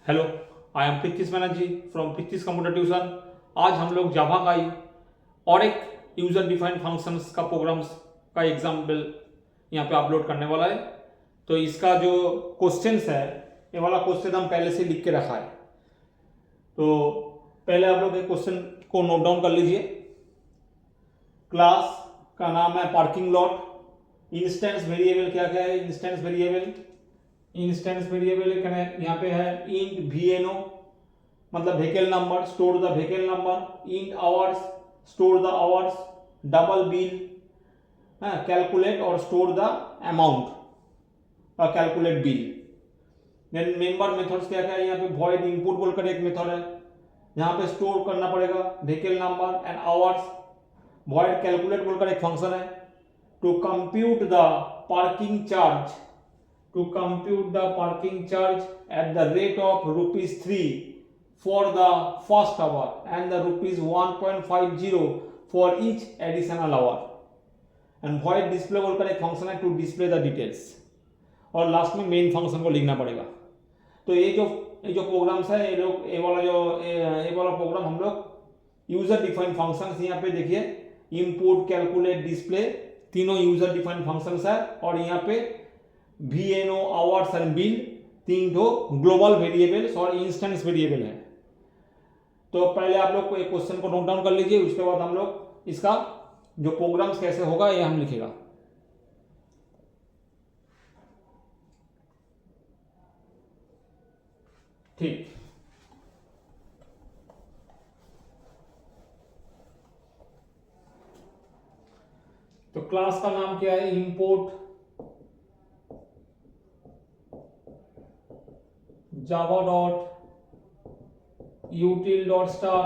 Hello, I am Pritish Banerjee from Pritish computer tuition. आज हम लोग जावा का ही और एक यूजर डिफाइंड फंक्शंस का प्रोग्राम्स का एग्जाम्पल यहाँ पे अपलोड करने वाला है। तो इसका जो क्वेश्चंस है, ये वाला क्वेश्चन हम पहले से लिख के रखा है। तो पहले आप लोग ये क्वेश्चन को नोट डाउन कर लीजिए। क्लास का नाम है पार्किंग लॉट। इंस्टेंस वेरिएबल क्या क्या है? इंस्टेंस वेरिएबल यहाँ पे है इंट VNO, मतलब vehicle number, store the vehicle number. Int hours, store the hours. Double bill, calculate और store the amount, calculate bill. Then member methods क्या क्या है? यहाँ पे वॉइड इनपुट बोलकर एक मेथड है, यहाँ पे स्टोर करना पड़ेगा vehicle number and hours. Void calculate बोलकर एक फंक्शन है to compute the parking charge, to compute the parking charge at the rate of ₹3 for the first hour and the ₹1.50 for each additional hour. And void display बोलकर एक function है to display the details, और last में main function को लिखना पड़ेगा। तो ये जो प्रोग्राम्स है, ये वाला प्रोग्राम हम लोग यूजर डिफाइंड फंक्शंस, यहाँ पे देखिए इनपुट, कैलकुलेट, डिस्प्ले, तीनों यूजर डिफाइंड फंक्शंस है। और यहाँ पे VNO, आवर्स एंड बिल, तीन दो ग्लोबल वेरिएबल्स और इंस्टेंस वेरिएबल है। तो पहले आप लोग को एक क्वेश्चन को नोट डाउन कर लीजिए, उसके बाद हम लोग इसका जो प्रोग्राम्स कैसे होगा ये हम लिखेगा। ठीक, तो क्लास का नाम क्या है? Import java dot util dot star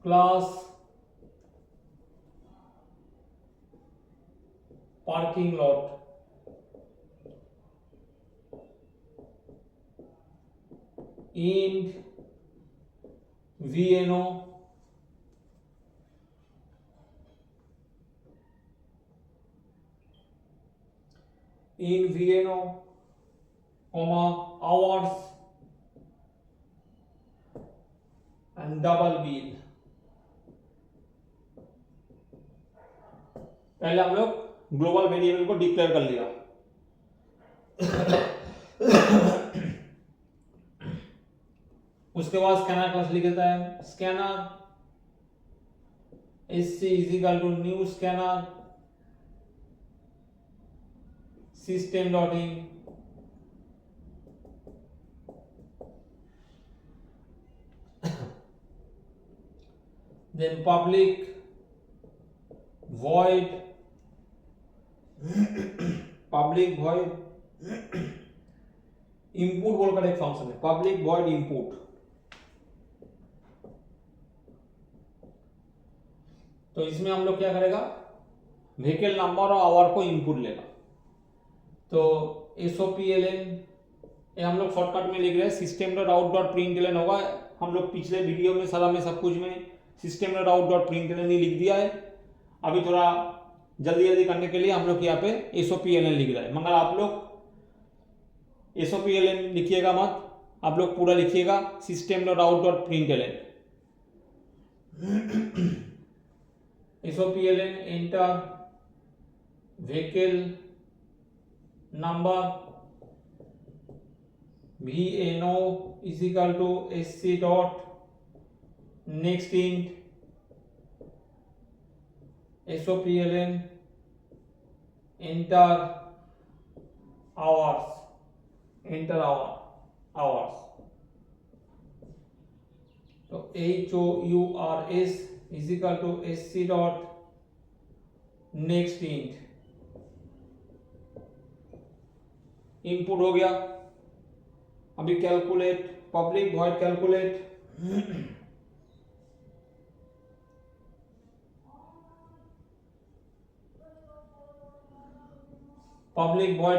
class parking lot int VNO hours and double bill। पहले हम लोग ग्लोबल वेरिएबल को डिक्लेयर कर लिया। उसके बाद स्कैनर क्लास लिख देता है, scanner SC is equal to new scanner system dot in, then public void input बोलकर एक फंक्शन है, public void input। तो इसमें हम लोग क्या करेगा? व्हीकल नंबर और आवर को इनपुट लेगा। तो SOPLN ये हम लोग शॉर्टकट में लिख रहे हैं, system dot out dot println होगा। हम लोग पिछले वीडियो में सारा में सब कुछ में system dot out dot println ही लिख दिया है। अभी थोड़ा जल्दी करने के लिए हम लोग यहाँ पे SOPLN लिख रहे हैं, मगर आप लोग SOPLN लिखिएगा मत, आप लोग पूरा लिखिएगा system dot out dot println. SOPLN enter vehicle number VNO is equal to SC dot next int SOPLN enter hours, तो HOURS is equal to SC dot next int, input हो गया। अभी कैलकुलेट, पब्लिक वॉइड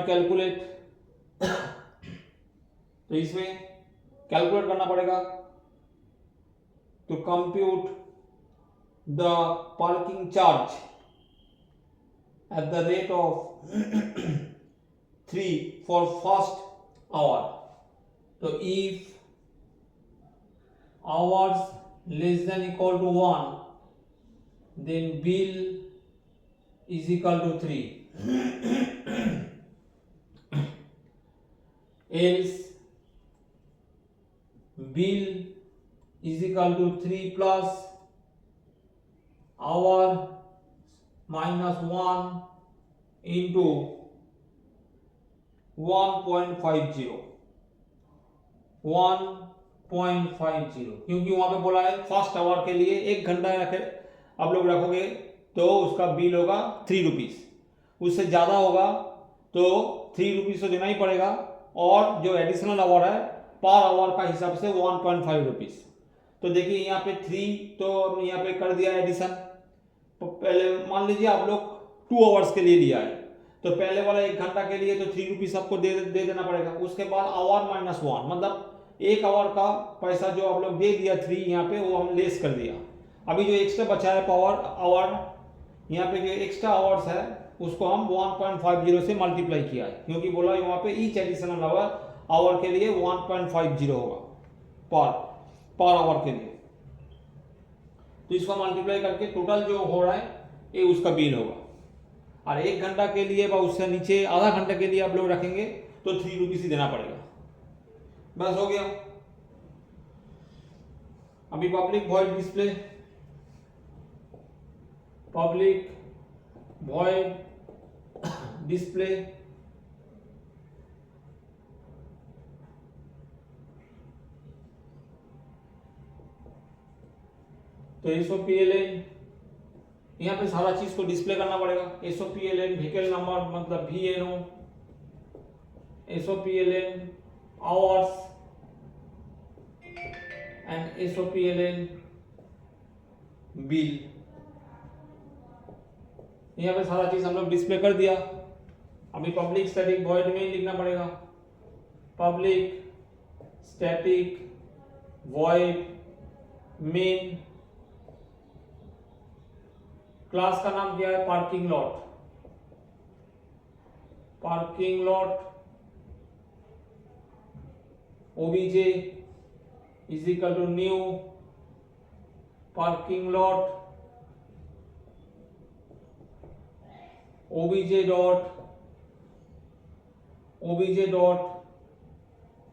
कैलकुलेट, तो इसमें calculate करना पड़ेगा to compute the parking charge at the rate of 3 for first hour। तो if hours less than equal to 1 then bill is equal to 3 else bill is equal to 3 plus hour minus 1 into 1.50 क्योंकि वहां पे बोला है first hour के लिए 1 घंटा आप लोग रखोगे तो उसका बिल होगा 3 रुपीज, उससे ज़्यादा होगा तो 3 रुपीज तो देना ही पड़ेगा, और जो एडिशनल आवर है पर आवर का हिसाब से 1.5 रुपीज। तो देखिए यहाँ पे 3 तो यहाँ पे कर दिया एडिशन। तो पहले मान लीजिए आप लोग 2 आवर्स के लिए लिया है, तो पहले वाला 1 घंटा के लिए तो 3 रुपीज आपको दे देना पड़ेगा। उसके बाद आवर माइनस 1 मतलब 1 आवर का पैसा जो आप लोग दे दिया 3 यहाँ पे वो हम लेस कर दिया। अभी जो एक्स्ट्रा बचा है पावर आवर, यहाँ पे जो एक्स्ट्रा आवर्स है उसको हम 1.50 से मल्टीप्लाई किया है, क्योंकि बोला वहाँ पे ईच एडिशनल आवर के लिए 1.50 होगा पर आवर के लिए। तो इसको मल्टीप्लाई करके टोटल जो हो रहा है ये उसका बिल होगा। और 1 घंटा के लिए व उससे नीचे आधा घंटा के लिए आप लोग रखेंगे तो 3 रुपीज ही देना पड़ेगा। बस हो गया। अभी public void display, public void display तो SOPLN यहाँ पे सारा चीज को डिस्प्ले करना पड़ेगा। SOPLN व्हीकल नंबर मतलब VNO, SOPLN hours and SOPLN bill, यहाँ पे सारा चीज हम लोग डिस्प्ले कर दिया। अभी पब्लिक स्टैटिक वॉइड में लिखना पड़ेगा, public static void main. Class का नाम क्या है? Parking lot. Parking lot OBJ is equal to new parking lot OBJ dot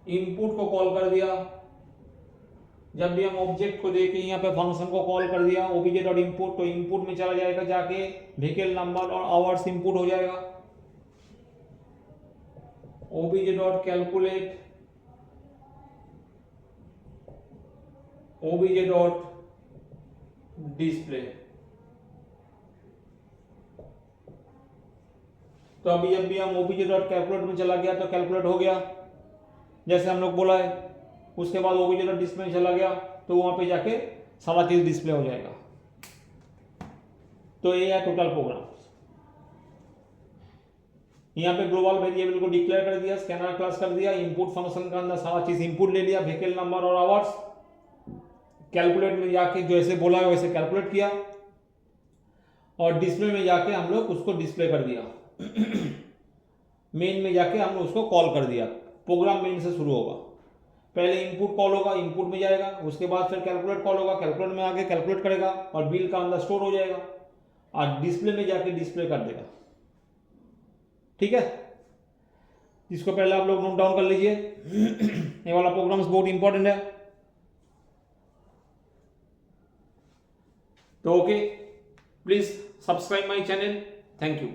input को कॉल कर दिया। जब भी हम ऑब्जेक्ट को देके यहाँ पे फंक्शन को कॉल कर दिया OBJ डॉट इनपुट, तो इनपुट में चला जाएगा, जाके व्हीकल नंबर और आवर्स इनपुट हो जाएगा। OBJ dot calculate, OBJ dot display. तो अभी जब भी हम OBJ डॉट कैलकुलेट में चला गया तो कैलकुलेट हो गया जैसे हम लोग बोला है। उसके बाद OBJ डॉट डिस्प्ले में चला गया तो वहां पे जाके सारा चीज डिस्प्ले हो जाएगा। तो ये है टोटल प्रोग्राम। यहाँ पे ग्लोबल वेरिएबल को डिक्लेयर कर दिया, स्कैनर क्लास कर दिया, इनपुट फंक्शन का अंदर सारा चीज इनपुट ले लिया, व्हीकल नंबर और आवर्स। कैलकुलेट में जाके जैसे बोला है वैसे कैलकुलेट किया, और डिस्प्ले में जाके हम लोग उसको डिस्प्ले कर दिया। मेन में जाके हमने उसको कॉल कर दिया। प्रोग्राम मेन से शुरू होगा, पहले इनपुट कॉल होगा, इनपुट में जाएगा, उसके बाद फिर कैलकुलेट कॉल होगा, कैलकुलेट में आगे कैलकुलेट करेगा और बिल का अंदर स्टोर हो जाएगा और डिस्प्ले में जाके डिस्प्ले कर देगा। ठीक है, इसको पहले आप लोग नोट डाउन कर लीजिए। ये वाला प्रोग्राम बहुत इंपॉर्टेंट है। तो okay, please subscribe my channel. Thank you.